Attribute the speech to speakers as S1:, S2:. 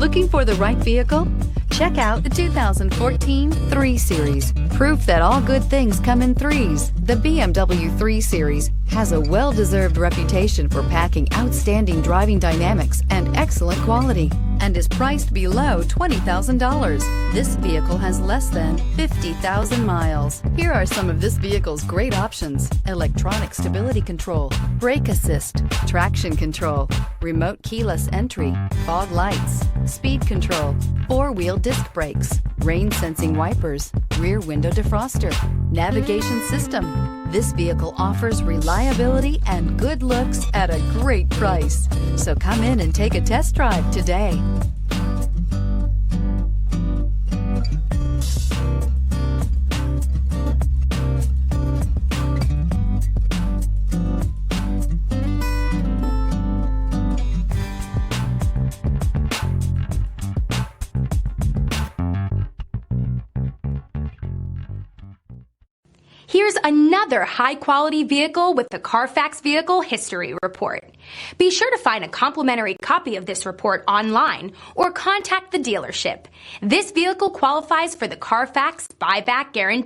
S1: Looking for the right vehicle? Check out the 2014 3 Series. Proof that all good things come in threes. The BMW 3 Series has a well-deserved reputation for packing outstanding driving dynamics and excellent quality, and is priced below $20,000. This vehicle has less than 50,000 miles. Here are some of this vehicle's great options: electronic stability control, brake assist, traction control, remote keyless entry, fog lights, speed control, 4-wheel disc brakes, rain sensing wipers, rear window defroster, navigation system. This vehicle offers reliability and good looks at a great price. So come in and take a test drive today.
S2: Here's another high-quality vehicle with the Carfax Vehicle History Report. Be sure to find a complimentary copy of this report online or contact the dealership. This vehicle qualifies for the Carfax Buyback Guarantee.